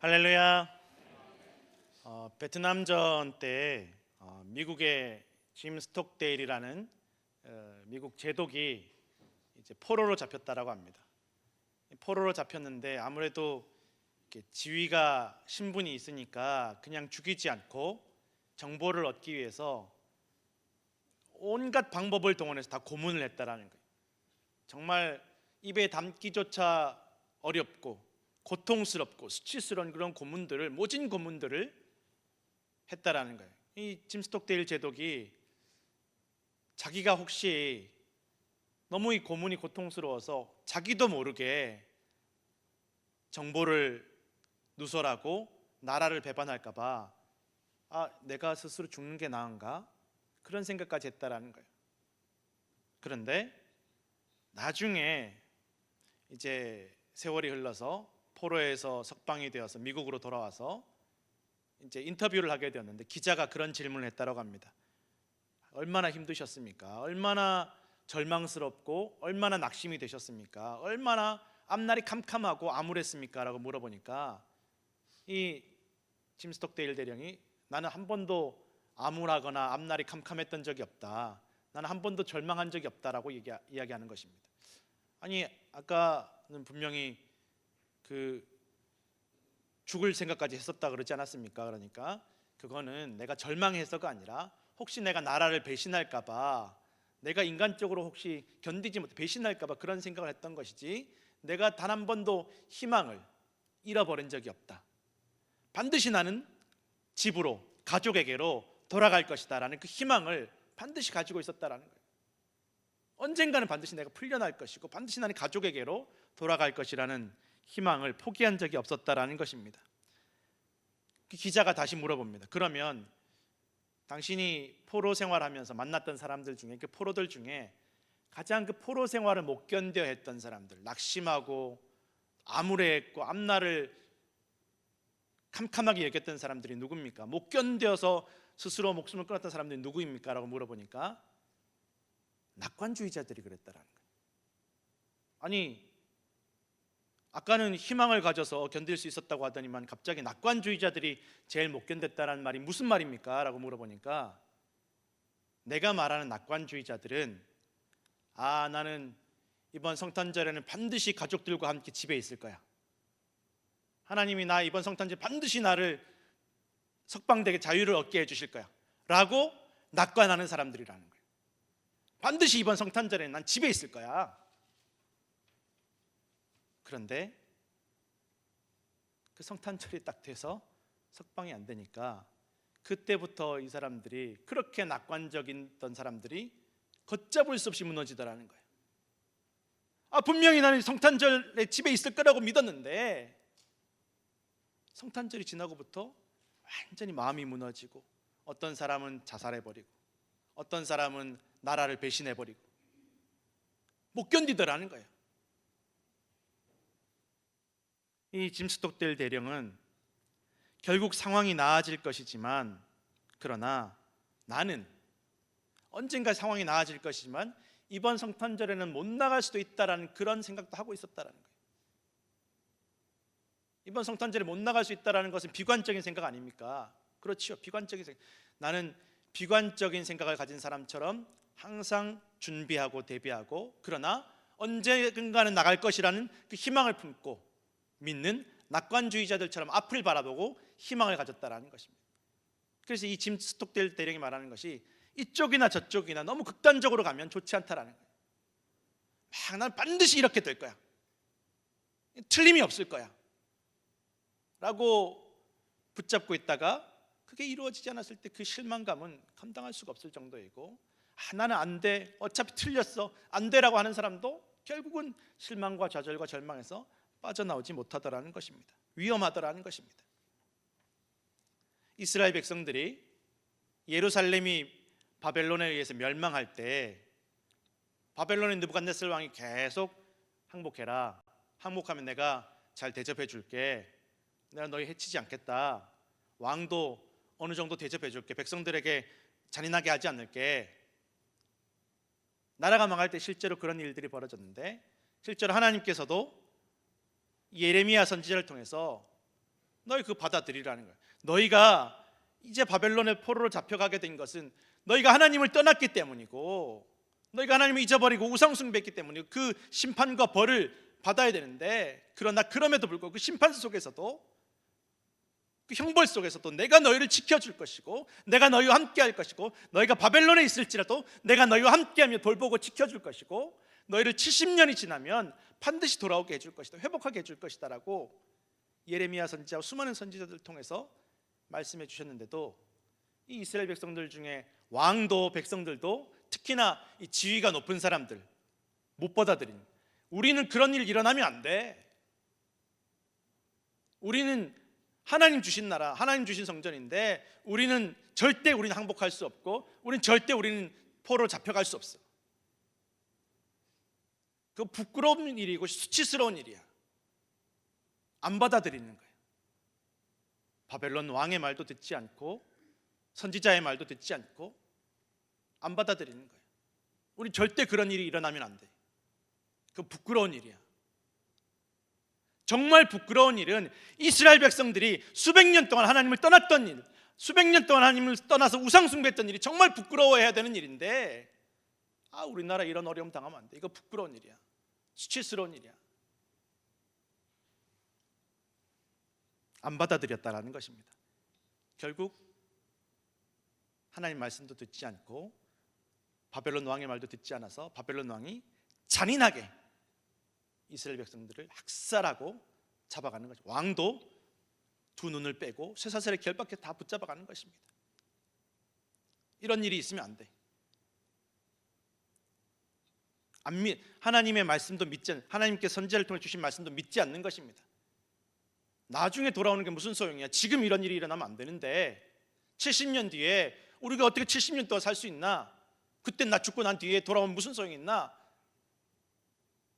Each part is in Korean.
할렐루야. 베트남전 때 미국의 짐 스톡데일이라는 미국 제독이 이제 포로로 잡혔다라고 합니다. 포로로 잡혔는데 아무래도 이렇게 지위가 신분이 있으니까 그냥 죽이지 않고 정보를 얻기 위해서 온갖 방법을 동원해서 다 고문을 했다라는 거예요. 정말 입에 담기조차 어렵고 고통스럽고 수치스러운 그런 고문들을, 모진 고문들을 했다라는 거예요. 이 짐 스톡데일 제독이 자기가 혹시 너무 이 고문이 고통스러워서 자기도 모르게 정보를 누설하고 나라를 배반할까 봐 내가 스스로 죽는 게 나은가? 그런 생각까지 했다라는 거예요. 그런데 나중에 이제 세월이 흘러서 포로에서 석방이 되어서 미국으로 돌아와서 이제 인터뷰를 하게 되었는데 기자가 그런 질문을 했다고 합니다. 얼마나 힘드셨습니까? 얼마나 절망스럽고 얼마나 낙심이 되셨습니까? 얼마나 앞날이 캄캄하고 암울했습니까? 라고 물어보니까 이 짐 스톡데일 대령이 나는 한 번도 암울하거나 앞날이 캄캄했던 적이 없다. 나는 한 번도 절망한 적이 없다라고 이야기하는 것입니다. 아니, 아까는 분명히 죽을 생각까지 했었다 그러지 않았습니까? 그러니까 그거는 내가 절망해서가 아니라 혹시 내가 나라를 배신할까 봐, 내가 인간적으로 혹시 견디지 못해 배신할까 봐 그런 생각을 했던 것이지 내가 단 한 번도 희망을 잃어버린 적이 없다. 반드시 나는 집으로, 가족에게로 돌아갈 것이다 라는 그 희망을 반드시 가지고 있었다라는 거예요. 언젠가는 반드시 내가 풀려날 것이고 반드시 나는 가족에게로 돌아갈 것이라는 희망을 포기한 적이 없었다라는 것입니다. 기자가 다시 물어봅니다. 그러면 당신이 포로 생활하면서 만났던 사람들 중에, 그 포로들 중에 가장 그 포로 생활을 못 견뎌 했던 사람들, 낙심하고 암울해했고 앞날을 캄캄하게 여겼던 사람들이 누굽니까? 못 견뎌서 스스로 목숨을 끊었던 사람들이 누구입니까? 라고 물어보니까 낙관주의자들이 그랬다라는 거예요. 아니, 아까는 희망을 가져서 견딜 수 있었다고 하더니만 갑자기 낙관주의자들이 제일 못 견뎠다는 말이 무슨 말입니까? 라고 물어보니까 내가 말하는 낙관주의자들은 나는 이번 성탄절에는 반드시 가족들과 함께 집에 있을 거야. 하나님이 나 이번 성탄절 반드시 나를 석방되게 자유를 얻게 해주실 거야 라고 낙관하는 사람들이라는 거예요. 반드시 이번 성탄절에는 난 집에 있을 거야. 그런데 그 성탄절이 딱 돼서 석방이 안 되니까 그때부터 이 사람들이, 그렇게 낙관적이던 사람들이 걷잡을 수 없이 무너지더라는 거예요. 분명히 나는 성탄절에 집에 있을 거라고 믿었는데 성탄절이 지나고부터 완전히 마음이 무너지고 어떤 사람은 자살해버리고 어떤 사람은 나라를 배신해버리고 못 견디더라는 거예요. 이 짐 스톡데일 대령은 결국 상황이 나아질 것이지만, 그러나 나는 언젠가 상황이 나아질 것이지만 이번 성탄절에는 못 나갈 수도 있다라는 그런 생각도 하고 있었다라는 거예요. 이번 성탄절에 못 나갈 수 있다라는 것은 비관적인 생각 아닙니까? 그렇죠, 비관적인 생각. 나는 비관적인 생각을 가진 사람처럼 항상 준비하고 대비하고, 그러나 언젠가는 나갈 것이라는 그 희망을 품고 믿는 낙관주의자들처럼 앞을 바라보고 희망을 가졌다라는 것입니다. 그래서 이 짐 스톡데일 대령이 말하는 것이 이쪽이나 저쪽이나 너무 극단적으로 가면 좋지 않다라는 거예요. 난 반드시 이렇게 될 거야, 틀림이 없을 거야 라고 붙잡고 있다가 그게 이루어지지 않았을 때 그 실망감은 감당할 수가 없을 정도이고, 나는 안 돼, 어차피 틀렸어, 안 돼라고 하는 사람도 결국은 실망과 좌절과 절망에서 빠져나오지 못하더라는 것입니다. 위험하더라는 것입니다. 이스라엘 백성들이 예루살렘이 바벨론에 의해서 멸망할 때 바벨론의 느부갓네살 왕이 계속 항복해라, 항복하면 내가 잘 대접해 줄게, 내가 너희 해치지 않겠다, 왕도 어느 정도 대접해 줄게, 백성들에게 잔인하게 하지 않을게. 나라가 망할 때 실제로 그런 일들이 벌어졌는데, 실제로 하나님께서도 예레미야 선지자를 통해서 너희 그거 받아들이라는 거예요. 너희가 이제 바벨론의 포로로 잡혀가게 된 것은 너희가 하나님을 떠났기 때문이고, 너희가 하나님을 잊어버리고 우상숭배했기 때문이고, 그 심판과 벌을 받아야 되는데, 그러나 그럼에도 불구하고 그 심판 속에서도, 그 형벌 속에서도 내가 너희를 지켜줄 것이고, 내가 너희와 함께 할 것이고, 너희가 바벨론에 있을지라도 내가 너희와 함께하며 돌보고 지켜줄 것이고, 너희를 70년이 지나면 반드시 돌아오게 해줄 것이다, 회복하게 해줄 것이다 라고 예레미야 선지자와 수많은 선지자들을 통해서 말씀해 주셨는데도, 이 이스라엘 백성들 중에 왕도 백성들도 특히나 이 지위가 높은 사람들 못 받아들인, 우리는 그런 일 일어나면 안 돼, 우리는 하나님 주신 나라, 하나님 주신 성전인데 우리는 항복할 수 없고, 우리는 포로로 잡혀갈 수 없어. 그거 부끄러운 일이고 수치스러운 일이야. 안 받아들이는 거예요. 바벨론 왕의 말도 듣지 않고 선지자의 말도 듣지 않고 안 받아들이는 거예요. 우리 절대 그런 일이 일어나면 안 돼. 그거 부끄러운 일이야. 정말 부끄러운 일은 이스라엘 백성들이 수백 년 동안 하나님을 떠났던 일, 수백 년 동안 하나님을 떠나서 우상 숭배했던 일이 정말 부끄러워해야 되는 일인데, 우리나라 이런 어려움 당하면 안 돼. 이거 부끄러운 일이야. 수치스러운 일이야. 안 받아들였다라는 것입니다. 결국 하나님 말씀도 듣지 않고 바벨론 왕의 말도 듣지 않아서 바벨론 왕이 잔인하게 이스라엘 백성들을 학살하고 잡아가는 거죠. 왕도 두 눈을 빼고 쇠사슬에 결박해 다 붙잡아가는 것입니다. 이런 일이 있으면 안 돼. 하나님의 말씀도 하나님께 선지자를 통해 주신 말씀도 믿지 않는 것입니다. 나중에 돌아오는 게 무슨 소용이야? 지금 이런 일이 일어나면 안 되는데 70년 뒤에 우리가 어떻게 70년 동안 살 수 있나? 그때 나 죽고 난 뒤에 돌아오면 무슨 소용이 있나?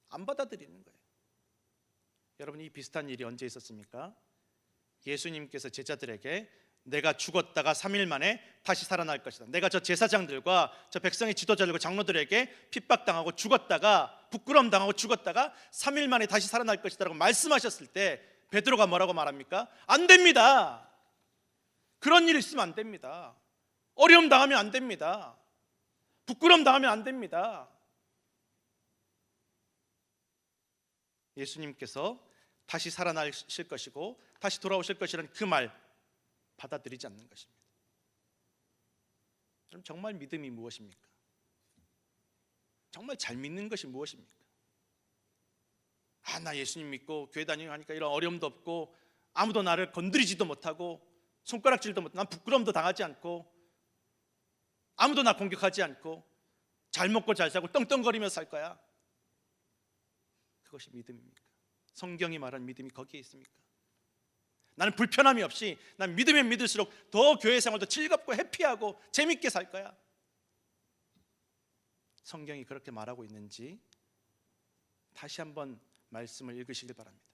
안 받아들이는 거예요. 여러분, 이 비슷한 일이 언제 있었습니까? 예수님께서 제자들에게 내가 죽었다가 3일 만에 다시 살아날 것이다, 내가 저 제사장들과 저 백성의 지도자들과 장로들에게 핍박당하고 죽었다가 부끄러움 당하고 죽었다가 3일 만에 다시 살아날 것이다 라고 말씀하셨을 때 베드로가 뭐라고 말합니까? 안 됩니다. 그런 일 있으면 안 됩니다. 어려움 당하면 안 됩니다. 부끄러움 당하면 안 됩니다. 예수님께서 다시 살아나실 것이고 다시 돌아오실 것이라는 그 말 받아들이지 않는 것입니다. 그럼 정말 믿음이 무엇입니까? 정말 잘 믿는 것이 무엇입니까? 나 예수님 믿고 교회 다니고 하니까 이런 어려움도 없고 아무도 나를 건드리지도 못하고 손가락질도 못하고 난 부끄러움도 당하지 않고 아무도 나 공격하지 않고 잘 먹고 잘 살고 떵떵거리며 살 거야. 그것이 믿음입니까? 성경이 말한 믿음이 거기에 있습니까? 나는 불편함이 없이, 난 믿으면 믿을수록 더 교회 생활도 즐겁고 해피하고 재밌게 살 거야. 성경이 그렇게 말하고 있는지 다시 한번 말씀을 읽으시길 바랍니다.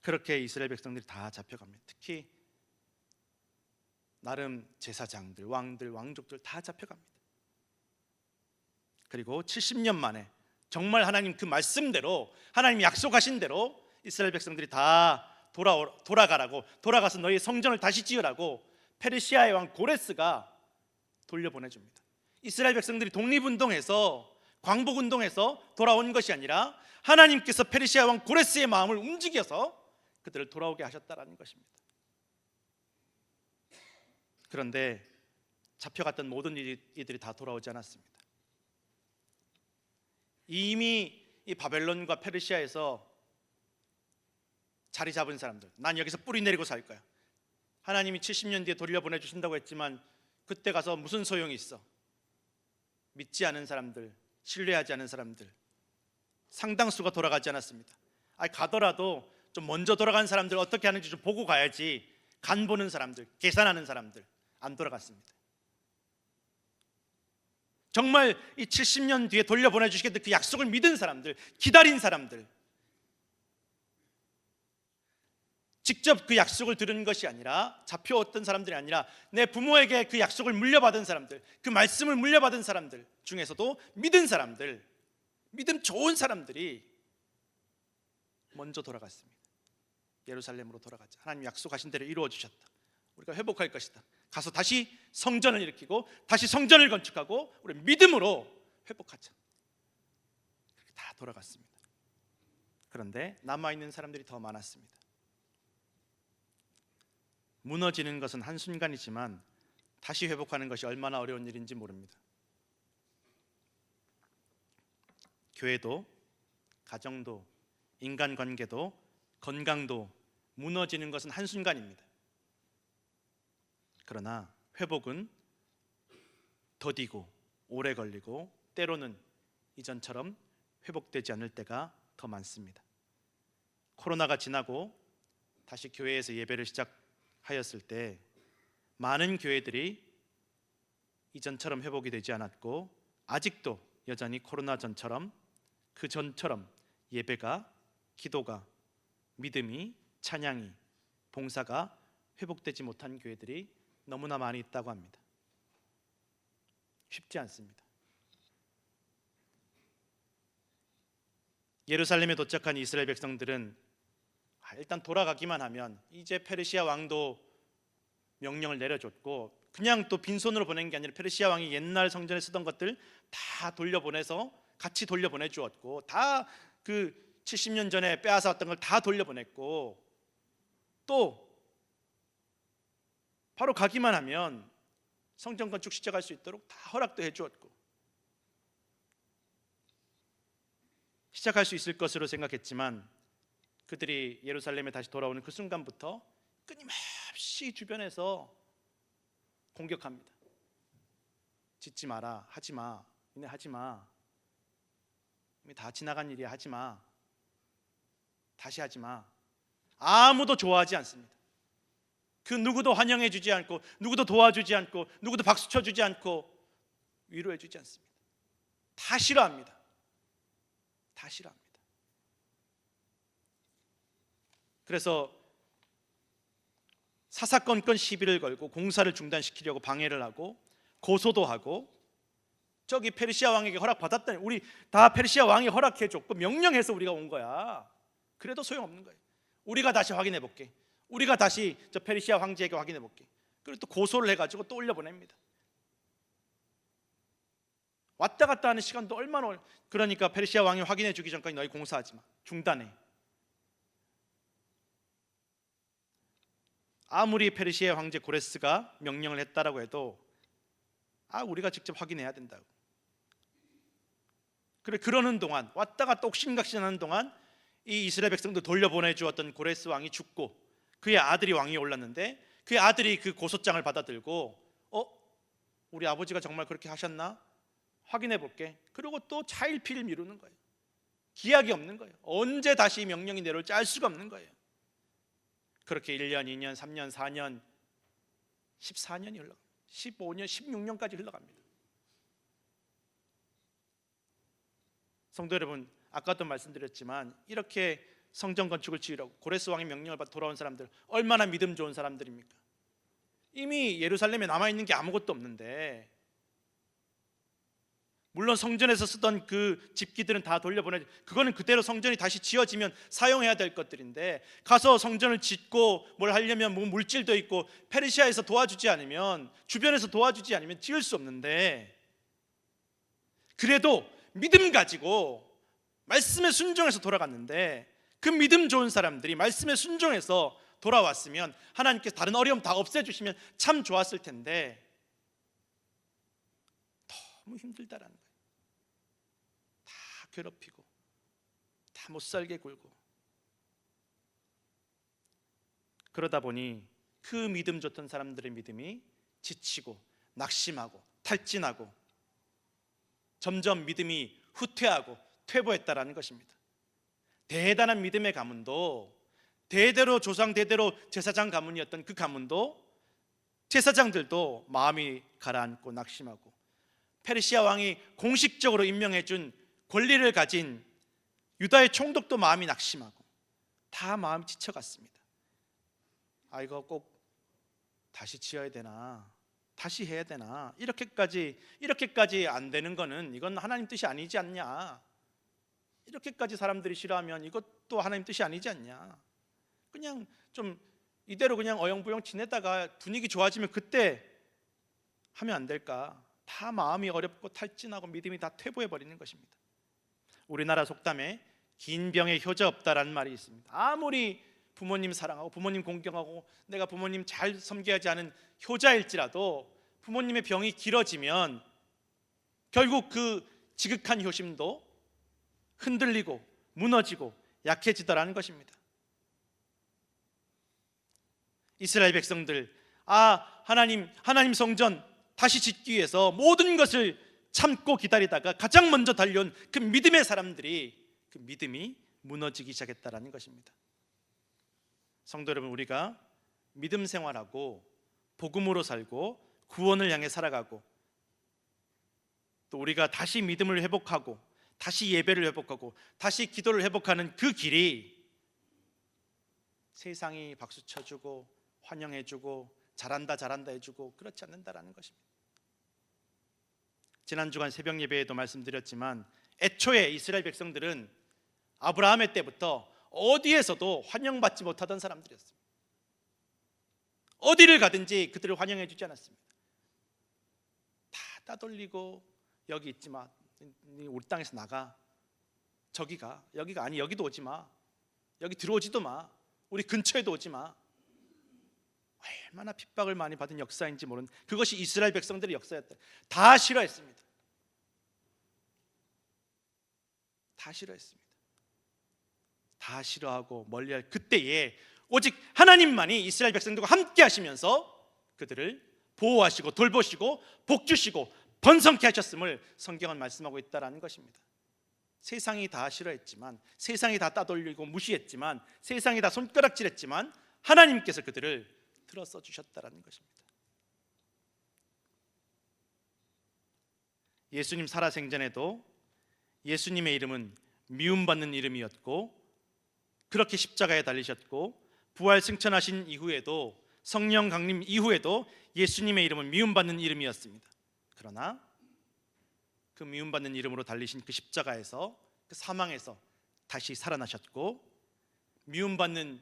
그렇게 이스라엘 백성들이 다 잡혀갑니다. 특히 나름 제사장들, 왕들, 왕족들 다 잡혀갑니다. 그리고 70년 만에 정말 하나님 그 말씀대로, 하나님 약속하신 대로 이스라엘 백성들이 다 돌아가서 너희 성전을 다시 지으라고 페르시아의 왕 고레스가 돌려보내줍니다. 이스라엘 백성들이 독립운동에서, 광복운동에서 돌아온 것이 아니라 하나님께서 페르시아 왕 고레스의 마음을 움직여서 그들을 돌아오게 하셨다라는 것입니다. 그런데 잡혀갔던 모든 이들이 다 돌아오지 않았습니다. 이미 이 바벨론과 페르시아에서 자리 잡은 사람들, 난 여기서 뿌리 내리고 살 거야, 하나님이 70년 뒤에 돌려보내주신다고 했지만 그때 가서 무슨 소용이 있어? 믿지 않은 사람들, 신뢰하지 않은 사람들 상당수가 돌아가지 않았습니다. 가더라도 좀 먼저 돌아간 사람들 어떻게 하는지 좀 보고 가야지, 간 보는 사람들, 계산하는 사람들 안 돌아갔습니다. 정말 이 70년 뒤에 돌려보내주시겠다 그 약속을 믿은 사람들, 기다린 사람들, 직접 그 약속을 들은 것이 아니라, 잡혀왔던 사람들이 아니라 내 부모에게 그 약속을 물려받은 사람들, 그 말씀을 물려받은 사람들 중에서도 믿은 사람들, 믿음 좋은 사람들이 먼저 돌아갔습니다. 예루살렘으로 돌아가자. 하나님 약속하신 대로 이루어 주셨다. 우리가 회복할 것이다. 가서 다시 성전을 일으키고 다시 성전을 건축하고 우리 믿음으로 회복하자. 그렇게 다 돌아갔습니다. 그런데 남아있는 사람들이 더 많았습니다. 무너지는 것은 한순간이지만 다시 회복하는 것이 얼마나 어려운 일인지 모릅니다. 교회도, 가정도, 인간관계도, 건강도 무너지는 것은 한순간입니다. 그러나 회복은 더디고 오래 걸리고 때로는 이전처럼 회복되지 않을 때가 더 많습니다. 코로나가 지나고 다시 교회에서 예배를 시작하였을 때 많은 교회들이 이전처럼 회복이 되지 않았고 아직도 여전히 코로나 전처럼 그 전처럼 예배가, 기도가, 믿음이, 찬양이, 봉사가 회복되지 못한 교회들이 너무나 많이 있다고 합니다. 쉽지 않습니다. 예루살렘에 도착한 이스라엘 백성들은 일단 돌아가기만 하면, 이제 페르시아 왕도 명령을 내려줬고 그냥 또 빈손으로 보낸 게 아니라 페르시아 왕이 옛날 성전에 쓰던 것들 다 돌려보내서 같이 돌려보내 주었고, 다 그 70년 전에 빼앗아 왔던 걸 다 돌려보냈고, 또 바로 가기만 하면 성전 건축 시작할 수 있도록 다 허락도 해주었고 시작할 수 있을 것으로 생각했지만, 그들이 예루살렘에 다시 돌아오는 그 순간부터 끊임없이 주변에서 공격합니다. 짓지 마라, 하지 마, 니네 하지 마, 이미 다 지나간 일이야, 하지 마, 다시 하지 마. 아무도 좋아하지 않습니다. 그 누구도 환영해 주지 않고, 누구도 도와주지 않고, 누구도 박수 쳐주지 않고 위로해 주지 않습니다. 다 싫어합니다. 다 싫어합니다. 그래서 사사건건 시비를 걸고 공사를 중단시키려고 방해를 하고 고소도 하고, 저기 페르시아 왕에게 허락받았다니, 우리 다 페르시아 왕이 허락해줬고 명령해서 우리가 온 거야. 그래도 소용없는 거예요. 우리가 다시 확인해 볼게, 우리가 다시 저 페르시아 황제에게 확인해 볼게. 그리고 또 고소를 해가지고 또 올려보냅니다. 왔다 갔다 하는 시간도 얼마나 그러니까 페르시아 왕이 확인해 주기 전까지 너희 공사하지 마, 중단해. 아무리 페르시아 황제 고레스가 명령을 했다라고 해도 우리가 직접 확인해야 된다고. 그래, 그러는 동안, 왔다 갔다 옥신각신하는 동안 이 이스라엘 백성도 돌려보내 주었던 고레스 왕이 죽고 그의 아들이 왕위에 올랐는데, 그의 아들이 그 고소장을 받아들고 우리 아버지가 정말 그렇게 하셨나? 확인해 볼게. 그리고 또 차일피일 미루는 거예요. 기약이 없는 거예요. 언제 다시 명령이 내려올지 알 수가 없는 거예요. 그렇게 1년, 2년, 3년, 4년, 14년이 흘러갑니다. 15년, 16년까지 흘러갑니다. 성도 여러분, 아까도 말씀드렸지만 이렇게 성전 건축을 지으라고 고레스 왕의 명령을 받아 돌아온 사람들 얼마나 믿음 좋은 사람들입니까? 이미 예루살렘에 남아있는 게 아무것도 없는데, 물론 성전에서 쓰던 그 집기들은 다 돌려보내, 그거는 그대로 성전이 다시 지어지면 사용해야 될 것들인데, 가서 성전을 짓고 뭘 하려면 뭐 물질도 있고 페르시아에서 도와주지 않으면, 주변에서 도와주지 않으면 지을 수 없는데, 그래도 믿음 가지고 말씀에 순종해서 돌아갔는데, 그 믿음 좋은 사람들이 말씀에 순종해서 돌아왔으면 하나님께서 다른 어려움 다 없애주시면 참 좋았을 텐데 너무 힘들다라는 거예요. 다 괴롭히고 다 못살게 굴고, 그러다 보니 그 믿음 좋던 사람들의 믿음이 지치고 낙심하고 탈진하고 점점 믿음이 후퇴하고 퇴보했다라는 것입니다. 대단한 믿음의 가문도, 대대로 조상 대대로 제사장 가문이었던 그 가문도, 제사장들도 마음이 가라앉고 낙심하고, 페르시아 왕이 공식적으로 임명해준 권리를 가진 유다의 총독도 마음이 낙심하고 다 마음이 지쳐갔습니다. 이거 꼭 다시 지어야 되나, 다시 해야 되나, 이렇게까지 안 되는 거는 이건 하나님 뜻이 아니지 않냐. 이렇게까지 사람들이 싫어하면 이것도 하나님 뜻이 아니지 않냐. 그냥 좀 이대로 그냥 어영부영 지내다가 분위기 좋아지면 그때 하면 안 될까. 다 마음이 어렵고 탈진하고 믿음이 다 퇴보해 버리는 것입니다. 우리나라 속담에 긴 병에 효자 없다라는 말이 있습니다. 아무리 부모님 사랑하고 부모님 공경하고 내가 부모님 잘 섬겨야지 하는 효자일지라도 부모님의 병이 길어지면 결국 그 지극한 효심도 흔들리고 무너지고 약해지더라는 것입니다. 이스라엘 백성들, 하나님 성전 다시 짓기 위해서 모든 것을 참고 기다리다가 가장 먼저 달려온 그 믿음의 사람들이 그 믿음이 무너지기 시작했다라는 것입니다. 성도 여러분, 우리가 믿음 생활하고 복음으로 살고 구원을 향해 살아가고 또 우리가 다시 믿음을 회복하고 다시 예배를 회복하고 다시 기도를 회복하는 그 길이 세상이 박수 쳐주고 환영해주고 잘한다 해주고 그렇지 않는다라는 것입니다. 지난 주간 새벽 예배에도 말씀드렸지만 애초에 이스라엘 백성들은 아브라함의 때부터 어디에서도 환영받지 못하던 사람들이었습니다. 어디를 가든지 그들을 환영해 주지 않았습니다. 다 따돌리고 여기 있지 마, 우리 땅에서 나가, 저기 가, 여기가 아니 여기도 오지 마, 여기 들어오지도 마, 우리 근처에도 오지 마. 얼마나 핍박을 많이 받은 역사인지 모르는 그것이 이스라엘 백성들의 역사였다. 다 싫어했습니다. 다 싫어했습니다. 다 싫어하고 멀리할 그때에 오직 하나님만이 이스라엘 백성들과 함께 하시면서 그들을 보호하시고 돌보시고 복주시고 번성케 하셨음을 성경은 말씀하고 있다는 것입니다. 세상이 다 싫어했지만, 세상이 다 따돌리고 무시했지만, 세상이 다 손가락질했지만 하나님께서 그들을 들어서 주셨다는 것입니다. 예수님 살아생전에도 예수님의 이름은 미움받는 이름이었고 그렇게 십자가에 달리셨고 부활 승천하신 이후에도 성령 강림 이후에도 예수님의 이름은 미움받는 이름이었습니다. 그러나 그 미움받는 이름으로 달리신 그 십자가에서 그 사망에서 다시 살아나셨고 미움받는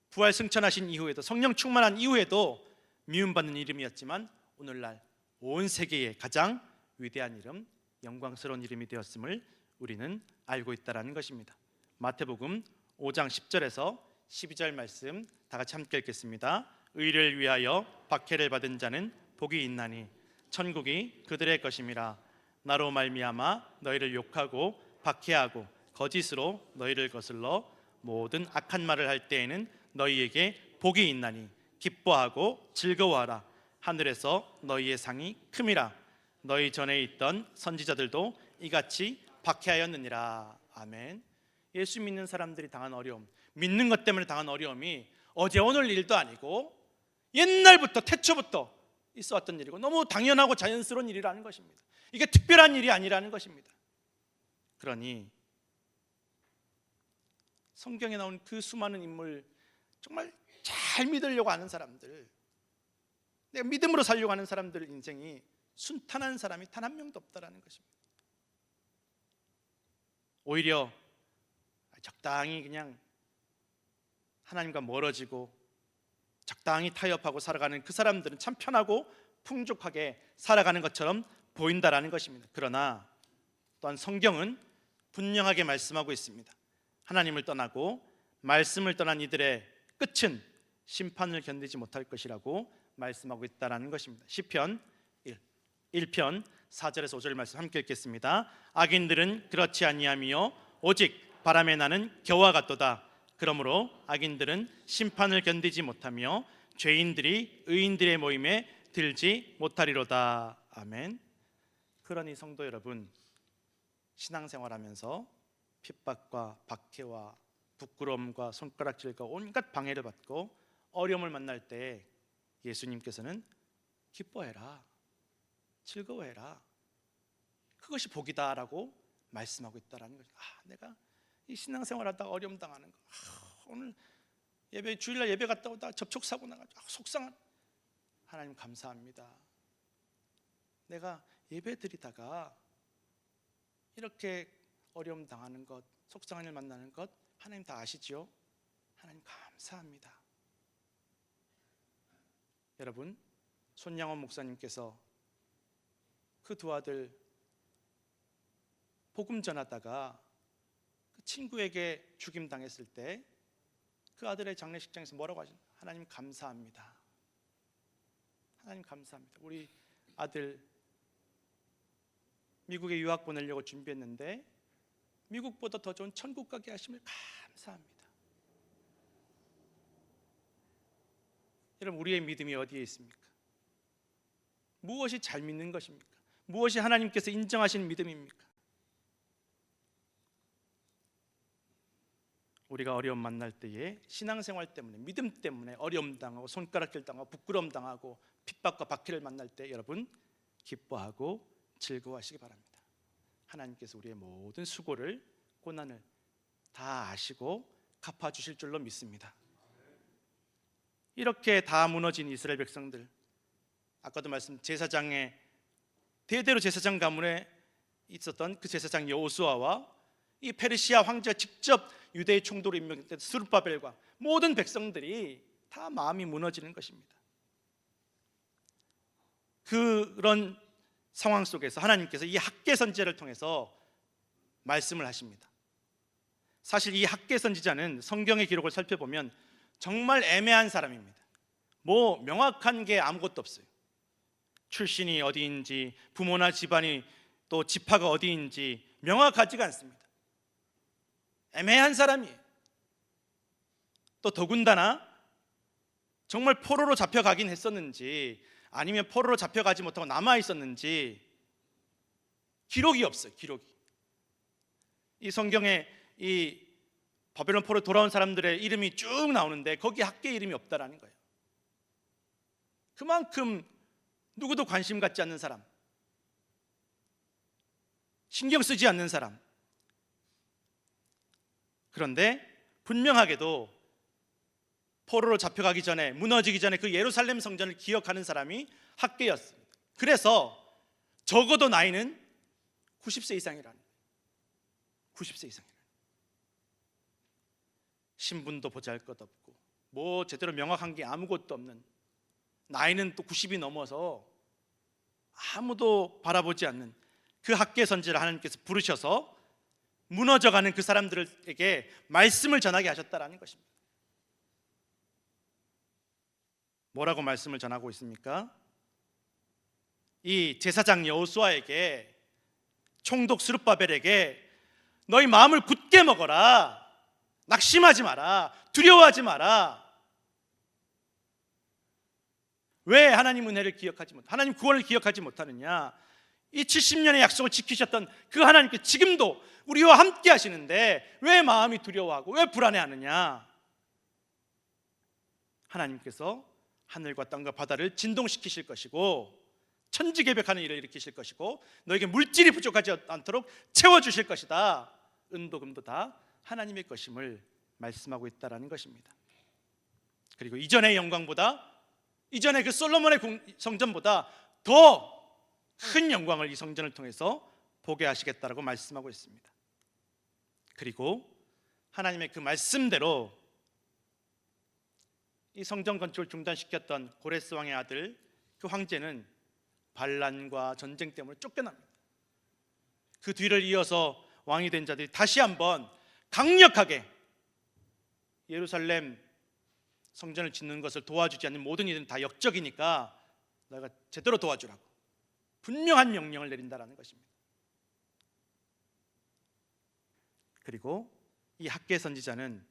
부활 승천하신 이후에도 성령 충만한 이후에도 미움받는 이름이었지만 오늘날 온 세계의 가장 위대한 이름, 영광스러운 이름이 되었음을 우리는 알고 있다는 것입니다. 마태복음 5장 10절에서 12절 말씀 다 같이 함께 읽겠습니다. 의를 위하여 박해를 받은 자는 복이 있나니 천국이 그들의 것임이라. 나로 말미암아 너희를 욕하고 박해하고 거짓으로 너희를 거슬러 모든 악한 말을 할 때에는 너희에게 복이 있나니 기뻐하고 즐거워하라. 하늘에서 너희의 상이 큼이라. 너희 전에 있던 선지자들도 이같이 박해하였느니라. 아멘. 예수 믿는 사람들이 당한 어려움, 믿는 것 때문에 당한 어려움이 어제 오늘 일도 아니고 옛날부터 태초부터 있어왔던 일이고 너무 당연하고 자연스러운 일이라는 것입니다. 이게 특별한 일이 아니라는 것입니다. 그러니 성경에 나온 그 수많은 인물, 정말 잘 믿으려고 하는 사람들, 내가 믿음으로 살려고 하는 사람들 인생이 순탄한 사람이 단 한 명도 없다라는 것입니다. 오히려 적당히 그냥 하나님과 멀어지고 적당히 타협하고 살아가는 그 사람들은 참 편하고 풍족하게 살아가는 것처럼 보인다라는 것입니다. 그러나 또한 성경은 분명하게 말씀하고 있습니다. 하나님을 떠나고 말씀을 떠난 이들의 끝은 심판을 견디지 못할 것이라고 말씀하고 있다라는 것입니다. 시편 1편 4절에서 5절 말씀 함께 읽겠습니다. 악인들은 그렇지 아니하며 오직 바람에 나는 겨와 같도다. 그러므로 악인들은 심판을 견디지 못하며 죄인들이 의인들의 모임에 들지 못하리로다. 아멘. 그러니 성도 여러분, 신앙생활하면서 핍박과 박해와 부끄러움과 손가락질과 온갖 방해를 받고 어려움을 만날 때 예수님께서는 기뻐해라, 즐거워해라, 그것이 복이다라고 말씀하고 있다라는 거죠. 내가 이 신앙생활하다 어려움 당하는 거, 오늘 예배 주일날 예배 갔다 오다 접촉사고 나가지고 속상한, 하나님 감사합니다. 내가 예배 드리다가 이렇게 어려움 당하는 것, 속상한 일 만나는 것 하나님 다 아시죠? 하나님 감사합니다. 여러분, 손양원 목사님께서 그 두 아들 복음 전하다가 그 친구에게 죽임당했을 때 그 아들의 장례식장에서 뭐라고 하셨나요? 하나님 감사합니다. 하나님 감사합니다. 우리 아들 미국에 유학 보내려고 준비했는데 미국보다 더 좋은 천국 가게 하심을 감사합니다. 여러분, 우리의 믿음이 어디에 있습니까? 무엇이 잘 믿는 것입니까? 무엇이 하나님께서 인정하시는 믿음입니까? 우리가 어려움 만날 때에 신앙생활 때문에, 믿음 때문에 어려움 당하고 손가락질 당하고 부끄러움 당하고 핍박과 박해를 만날 때 여러분 기뻐하고 즐거워하시기 바랍니다. 하나님께서 우리의 모든 수고를, 고난을 다 아시고 갚아주실 줄로 믿습니다. 이렇게 다 무너진 이스라엘 백성들, 아까도 말씀 제사장의 대대로 제사장 가문에 있었던 그 제사장 여호수아와 이 페르시아 황제가 직접 유대의 총독으로 임명된 스룹바벨과 모든 백성들이 다 마음이 무너지는 것입니다. 그런 상황 속에서 하나님께서 이 학개 선지자를 통해서 말씀을 하십니다. 사실 이 학개 선지자는 성경의 기록을 살펴보면 정말 애매한 사람입니다. 뭐 명확한 게 아무것도 없어요. 출신이 어디인지, 부모나 집안이 또 지파가 어디인지 명확하지가 않습니다. 애매한 사람이에요. 또 더군다나 정말 포로로 잡혀가긴 했었는지 아니면 포로로 잡혀가지 못하고 남아있었는지 기록이 없어요. 기록이. 이 성경에 이 바벨론 포로 돌아온 사람들의 이름이 쭉 나오는데 거기에 학계 이름이 없다라는 거예요. 그만큼 누구도 관심 갖지 않는 사람, 신경 쓰지 않는 사람. 그런데 분명하게도 포로로 잡혀가기 전에, 무너지기 전에 그 예루살렘 성전을 기억하는 사람이 학개였습니다. 그래서 적어도 나이는 90세 이상이라는 거예요. 90세 이상이라는 거예요. 신분도 보잘것없고 뭐 제대로 명확한 게 아무것도 없는, 나이는 또 90이 넘어서 아무도 바라보지 않는 그 학개 선지자를 하나님께서 부르셔서 무너져가는 그 사람들에게 말씀을 전하게 하셨다라는 것입니다. 뭐라고 말씀을 전하고 있습니까? 이 제사장 여호수아에게, 총독 스룹바벨에게 너희 마음을 굳게 먹어라. 낙심하지 마라. 두려워하지 마라. 왜 하나님 은혜를 기억하지 못, 하나님 구원을 기억하지 못하느냐? 이 70년의 약속을 지키셨던 그 하나님께 지금도 우리와 함께 하시는데 왜 마음이 두려워하고 왜 불안해하느냐? 하나님께서 하늘과 땅과 바다를 진동시키실 것이고 천지개벽하는 일을 일으키실 것이고 너에게 물질이 부족하지 않도록 채워주실 것이다. 은도 금도 다 하나님의 것임을 말씀하고 있다라는 것입니다. 그리고 이전의 영광보다, 이전의 그 솔로몬의 성전보다 더 큰 영광을 이 성전을 통해서 보게 하시겠다라고 말씀하고 있습니다. 그리고 하나님의 그 말씀대로 이 성전 건축을 중단시켰던 고레스 왕의 아들 그 황제는 반란과 전쟁 때문에 쫓겨납니다. 그 뒤를 이어서 왕이 된 자들이 다시 한번 강력하게 예루살렘 성전을 짓는 것을 도와주지 않는 모든 이들은 다 역적이니까 너가 제대로 도와주라고 분명한 명령을 내린다라는 것입니다. 그리고 이 학개 선지자는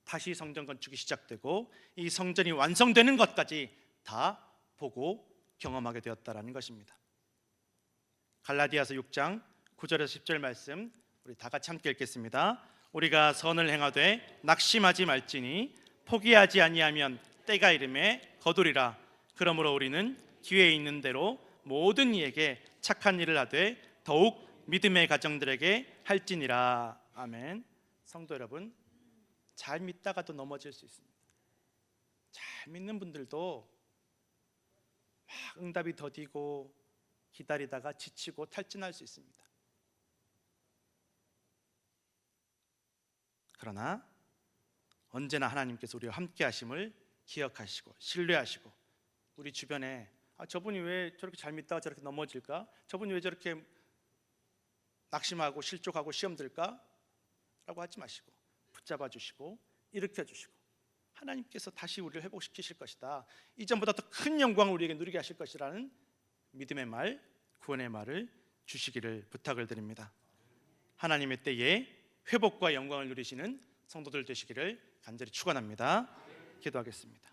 다시 성전 건축이 시작되고 이 성전이 완성되는 것까지 다 보고 경험하게 되었다라는 것입니다. 갈라디아서 6장 9절에서 10절 말씀 우리 다 같이 함께 읽겠습니다. 우리가 선을 행하되 낙심하지 말지니 포기하지 아니하면 때가 이름에 거두리라. 그러므로 우리는 기회 있는 대로 모든 이에게 착한 일을 하되 더욱 믿음의 가정들에게 할지니라. 아멘. 성도 여러분, 잘 믿다가도 넘어질 수 있습니다. 잘 믿는 분들도 막 응답이 더디고 기다리다가 지치고 탈진할 수 있습니다. 그러나 언제나 하나님께서 우리와 함께 하심을 기억하시고 신뢰하시고, 우리 주변에 저분이 왜 저렇게 잘 믿다가 저렇게 넘어질까? 저분이 왜 저렇게 낙심하고 실족하고 시험 들까? 라고 하지 마시고 붙잡아 주시고 일으켜 주시고, 하나님께서 다시 우리를 회복시키실 것이다, 이전보다 더 큰 영광을 우리에게 누리게 하실 것이라는 믿음의 말, 구원의 말을 주시기를 부탁을 드립니다. 하나님의 때에 회복과 영광을 누리시는 성도들 되시기를 간절히 축원합니다. 기도하겠습니다.